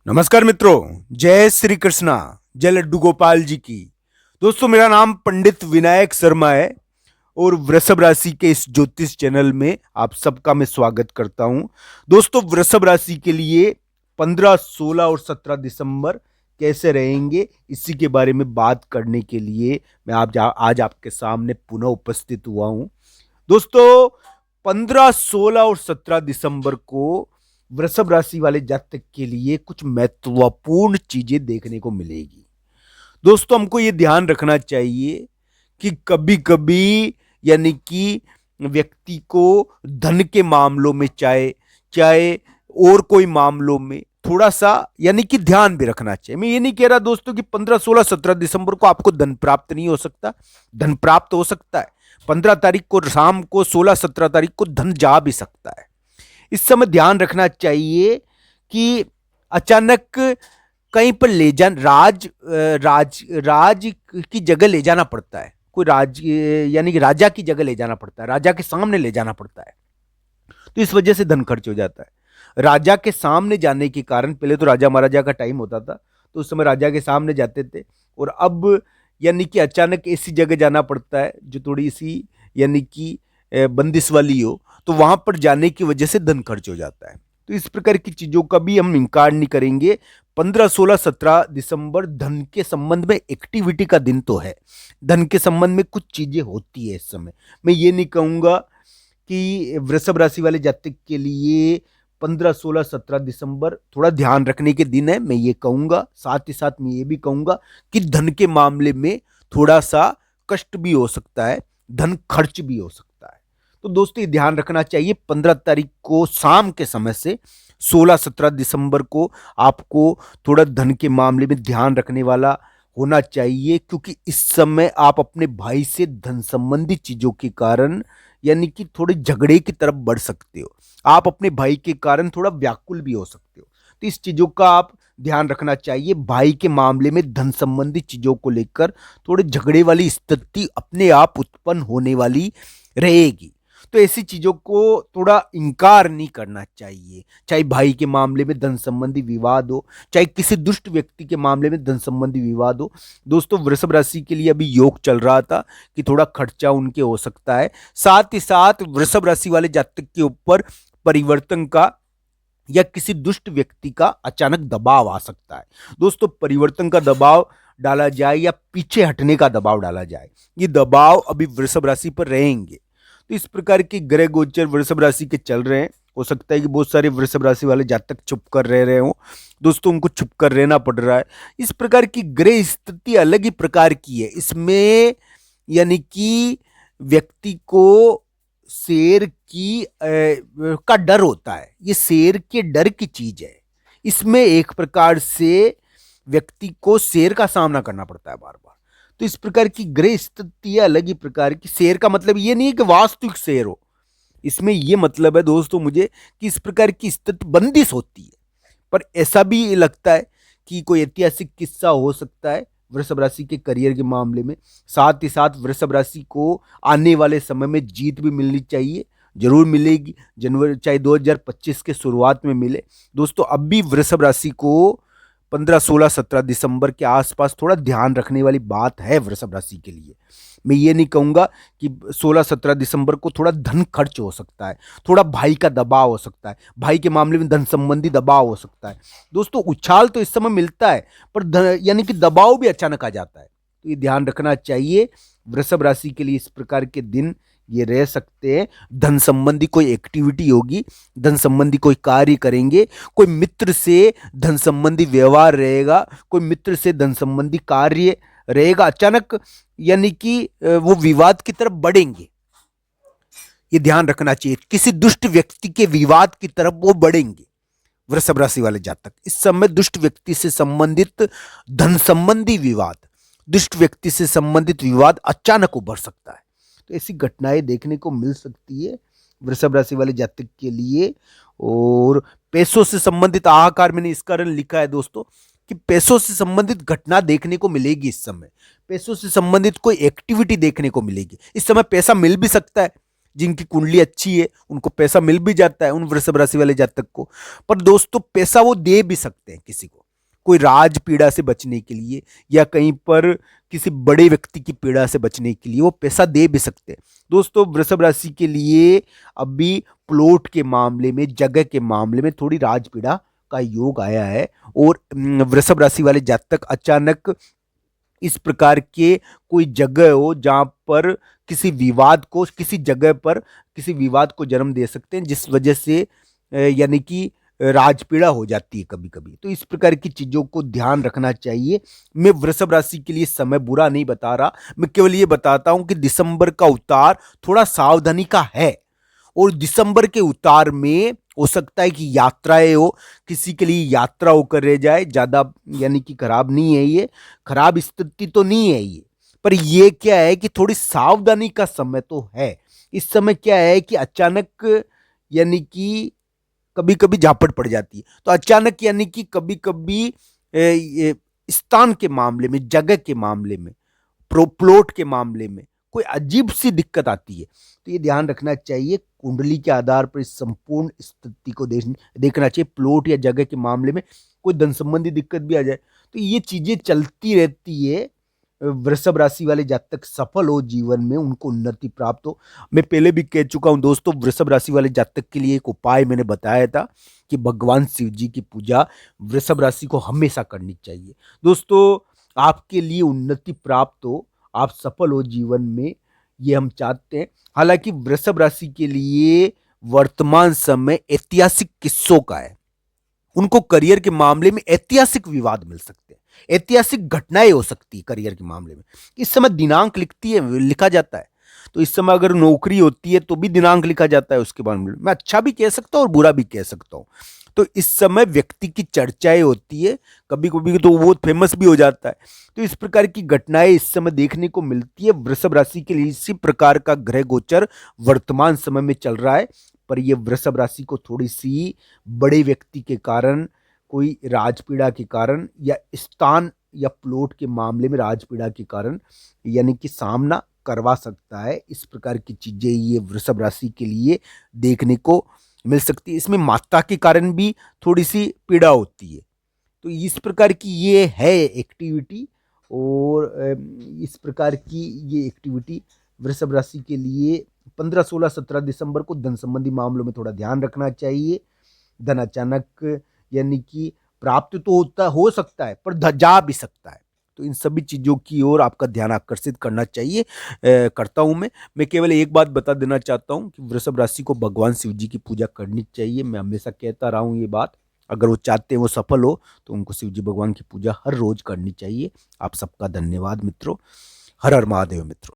नमस्कार मित्रों, जय श्री कृष्णा, जय लड्डू गोपाल जी की। दोस्तों, मेरा नाम पंडित विनायक शर्मा है और वृषभ राशि के इस ज्योतिष चैनल में आप सबका मैं स्वागत करता हूं। दोस्तों, वृषभ राशि के लिए 15, 16 और 17 दिसंबर कैसे रहेंगे, इसी के बारे में बात करने के लिए मैं आज आपके सामने पुनः उपस्थित हुआ हूं। दोस्तों, 15, 16 और 17 दिसंबर को वृषभ राशि वाले जातक के लिए कुछ महत्वपूर्ण चीजें देखने को मिलेगी। दोस्तों, हमको ये ध्यान रखना चाहिए कि कभी कभी यानी कि व्यक्ति को धन के मामलों में चाहे चाहे और कोई मामलों में थोड़ा सा यानी कि ध्यान भी रखना चाहिए। मैं ये नहीं कह रहा दोस्तों कि 15, 16, 17 दिसंबर को आपको धन प्राप्त नहीं हो सकता। धन प्राप्त हो सकता है। 15 तारीख को शाम को, 16, 17 तारीख को धन जा भी सकता है। इस समय ध्यान रखना चाहिए कि अचानक कहीं पर ले जान राज राज राज की जगह ले जाना पड़ता है। कोई राज यानी कि राजा की जगह ले जाना पड़ता है, राजा के सामने ले जाना पड़ता है, तो इस वजह से धन खर्च हो जाता है। राजा के सामने जाने के कारण, पहले तो राजा महाराजा का टाइम होता था तो उस समय राजा के सामने जाते थे, और अब यानी कि अचानक ऐसी जगह जाना पड़ता है जो थोड़ी सी यानी कि बंदिश वाली हो, तो वहां पर जाने की वजह से धन खर्च हो जाता है। तो इस प्रकार की चीजों का भी हम इनकार नहीं करेंगे। 15, 16, 17 दिसंबर धन के संबंध में एक्टिविटी का दिन तो है। धन के संबंध में कुछ चीजें होती है इस समय। मैं ये नहीं कहूंगा कि वृषभ राशि वाले जातक के लिए 15, 16, 17 दिसंबर थोड़ा ध्यान रखने के दिन है, मैं ये कहूंगा। साथ ही साथ मैं ये भी कहूंगा कि धन के मामले में थोड़ा सा कष्ट भी हो सकता है, धन खर्च भी हो सकता है। तो दोस्तों, ये ध्यान रखना चाहिए। 15 तारीख को शाम के समय से 16, 17 दिसंबर को आपको थोड़ा धन के मामले में ध्यान रखने वाला होना चाहिए, क्योंकि इस समय आप अपने भाई से धन संबंधी चीजों के कारण यानी कि थोड़े झगड़े की तरफ बढ़ सकते हो। आप अपने भाई के कारण थोड़ा व्याकुल भी हो सकते हो, तो इस चीजों का आप ध्यान रखना चाहिए। भाई के मामले में धन संबंधी चीजों को लेकर थोड़े झगड़े वाली स्थिति अपने आप उत्पन्न होने वाली रहेगी, तो ऐसी चीजों को थोड़ा इनकार नहीं करना चाहिए। चाहे भाई के मामले में धन संबंधी विवाद हो, चाहे किसी दुष्ट व्यक्ति के मामले में धन संबंधी विवाद हो। दोस्तों, वृषभ राशि के लिए अभी योग चल रहा था कि थोड़ा खर्चा उनके हो सकता है। साथ ही साथ वृषभ राशि वाले जातक के ऊपर परिवर्तन का या किसी दुष्ट व्यक्ति का अचानक दबाव आ सकता है। दोस्तों, परिवर्तन का दबाव डाला जाए या पीछे हटने का दबाव डाला जाए, ये दबाव अभी वृषभ राशि पर रहेंगे। तो इस प्रकार के ग्रह गोचर वृषभ राशि के चल रहे हैं। हो सकता है कि बहुत सारे वृषभ राशि वाले जातक चुप कर रह रहे हो। दोस्तों, उनको चुप कर रहना पड़ रहा है। इस प्रकार की ग्रह स्थिति अलग ही प्रकार की है। इसमें यानी कि व्यक्ति को शेर की का डर होता है। ये शेर के डर की चीज है। इसमें एक प्रकार से व्यक्ति को शेर का सामना करना पड़ता है बार बार। तो इस प्रकार की ग्रह स्थिति अलग ही प्रकार की। शेर का मतलब ये नहीं है कि वास्तविक शेर हो, इसमें ये मतलब है दोस्तों मुझे कि इस प्रकार की स्थिति बंदिश होती है। पर ऐसा भी लगता है कि कोई ऐतिहासिक किस्सा हो सकता है वृषभ राशि के करियर के मामले में। साथ ही साथ वृषभ राशि को आने वाले समय में जीत भी मिलनी चाहिए, जरूर मिलेगी। जनवरी चाहे 2025 के शुरुआत में मिले। दोस्तों, अब भी वृषभ राशि को 15, 16, 17 दिसंबर के आसपास थोड़ा ध्यान रखने वाली बात है वृषभ राशि के लिए। मैं ये नहीं कहूंगा कि 16, 17 दिसंबर को थोड़ा धन खर्च हो सकता है, थोड़ा भाई का दबाव हो सकता है, भाई के मामले में धन संबंधी दबाव हो सकता है। दोस्तों, उछाल तो इस समय मिलता है, पर यानी कि दबाव भी अचानक आ जाता है, तो ये ध्यान रखना चाहिए। वृषभ राशि के लिए इस प्रकार के दिन ये रह सकते हैं। धन संबंधी कोई एक्टिविटी होगी, धन संबंधी कोई कार्य करेंगे, कोई मित्र से धन संबंधी व्यवहार रहेगा, कोई मित्र से धन संबंधी कार्य रहेगा अचानक, यानी कि वो विवाद की तरफ बढ़ेंगे। ये ध्यान रखना चाहिए। किसी दुष्ट व्यक्ति के विवाद की तरफ वो बढ़ेंगे। वृषभ राशि वाले जातक इस समय दुष्ट व्यक्ति से संबंधित धन संबंधी विवाद, दुष्ट व्यक्ति से संबंधित विवाद अचानक उभर सकता है। तो ऐसी घटनाएं देखने को मिल सकती है वृषभ राशि वाले जातक के लिए। और पैसों से संबंधित हाहाकार मैंने इस कारण लिखा है दोस्तों कि पैसों से संबंधित घटना देखने को मिलेगी। इस समय पैसों से संबंधित कोई एक्टिविटी देखने को मिलेगी। इस समय पैसा मिल भी सकता है, जिनकी कुंडली अच्छी है उनको पैसा मिल भी जाता है, उन वृषभ राशि वाले जातक को। पर दोस्तों पैसा वो दे भी सकते हैं किसी को, कोई राज पीड़ा से बचने के लिए या कहीं पर किसी बड़े व्यक्ति की पीड़ा से बचने के लिए वो पैसा दे भी सकते हैं। दोस्तों वृषभ राशि के लिए अभी प्लॉट के मामले में, जगह के मामले में थोड़ी राज पीड़ा का योग आया है। और वृषभ राशि वाले जातक अचानक इस प्रकार के कोई जगह हो जहां पर किसी विवाद को, किसी जगह पर किसी विवाद को जन्म दे सकते हैं, जिस वजह से यानी कि राजपीड़ा हो जाती है कभी कभी। तो इस प्रकार की चीजों को ध्यान रखना चाहिए। मैं वृषभ राशि के लिए समय बुरा नहीं बता रहा, मैं केवल ये बताता हूं कि दिसंबर का उतार थोड़ा सावधानी का है। और दिसंबर के उतार में हो सकता है कि यात्राएं हो, किसी के लिए यात्रा होकर रह जाए, ज्यादा यानी कि खराब नहीं है ये, खराब स्थिति तो नहीं है ये। पर ये क्या है कि थोड़ी सावधानी का समय तो है। इस समय क्या है कि अचानक यानी कि कभी कभी झापट पड़ जाती है। तो अचानक यानी कि कभी कभी स्थान के मामले में, जगह के मामले में, प्लॉट के मामले में कोई अजीब सी दिक्कत आती है। तो ये ध्यान रखना चाहिए, कुंडली के आधार पर इस संपूर्ण स्थिति को देखना चाहिए। प्लॉट या जगह के मामले में कोई धन संबंधी दिक्कत भी आ जाए तो ये चीजें चलती रहती है। वृषभ राशि वाले जातक सफल हो जीवन में, उनको उन्नति प्राप्त हो। मैं पहले भी कह चुका हूं दोस्तों, वृषभ राशि वाले जातक के लिए एक उपाय मैंने बताया था कि भगवान शिव जी की पूजा वृषभ राशि को हमेशा करनी चाहिए। दोस्तों आपके लिए उन्नति प्राप्त हो, आप सफल हो जीवन में, ये हम चाहते हैं। हालांकि वृषभ राशि के लिए वर्तमान समय ऐतिहासिक किस्सों का है, उनको करियर के मामले में ऐतिहासिक विवाद मिल सकते हैं, ऐतिहासिक घटनाएं हो सकती है करियर के मामले में। इस समय दिनांक लिखा जाता है। तो इस समय अगर नौकरी होती है तो भी दिनांक लिखा जाता है उसके बारे में। मैं अच्छा भी कह सकता हूं और बुरा भी कह सकता हूं। तो इस समय व्यक्ति की चर्चाएं होती है, कभी कभी तो वो फेमस भी हो जाता है। तो इस प्रकार की घटनाएं इस समय देखने को मिलती है। वृषभ राशि के लिए इसी प्रकार का ग्रह गोचर वर्तमान समय में चल रहा है। पर यह वृषभ राशि को थोड़ी सी बड़े व्यक्ति के कारण, कोई राजपीड़ा के कारण या स्थान या प्लॉट के मामले में राजपीड़ा के कारण यानी कि सामना करवा सकता है। इस प्रकार की चीजें ये वृषभ राशि के लिए देखने को मिल सकती है। इसमें मात्रा के कारण भी थोड़ी सी पीड़ा होती है। तो इस प्रकार की ये है एक्टिविटी। और इस प्रकार की ये एक्टिविटी वृषभ राशि के लिए 15, 16, 17 दिसंबर को धन संबंधी मामलों में थोड़ा ध्यान रखना चाहिए। धन अचानक यानी कि प्राप्त तो हो सकता है, पर जा भी सकता है। तो इन सभी चीजों की ओर आपका ध्यान आकर्षित करना चाहिए। करता हूं मैं केवल एक बात बता देना चाहता हूं कि वृषभ राशि को भगवान शिव जी की पूजा करनी चाहिए। मैं हमेशा कहता रहा हूं ये बात। अगर वो चाहते हैं वो सफल हो तो उनको शिव जी भगवान की पूजा हर रोज करनी चाहिए। आप सबका धन्यवाद मित्रों। हर हर महादेव मित्रों।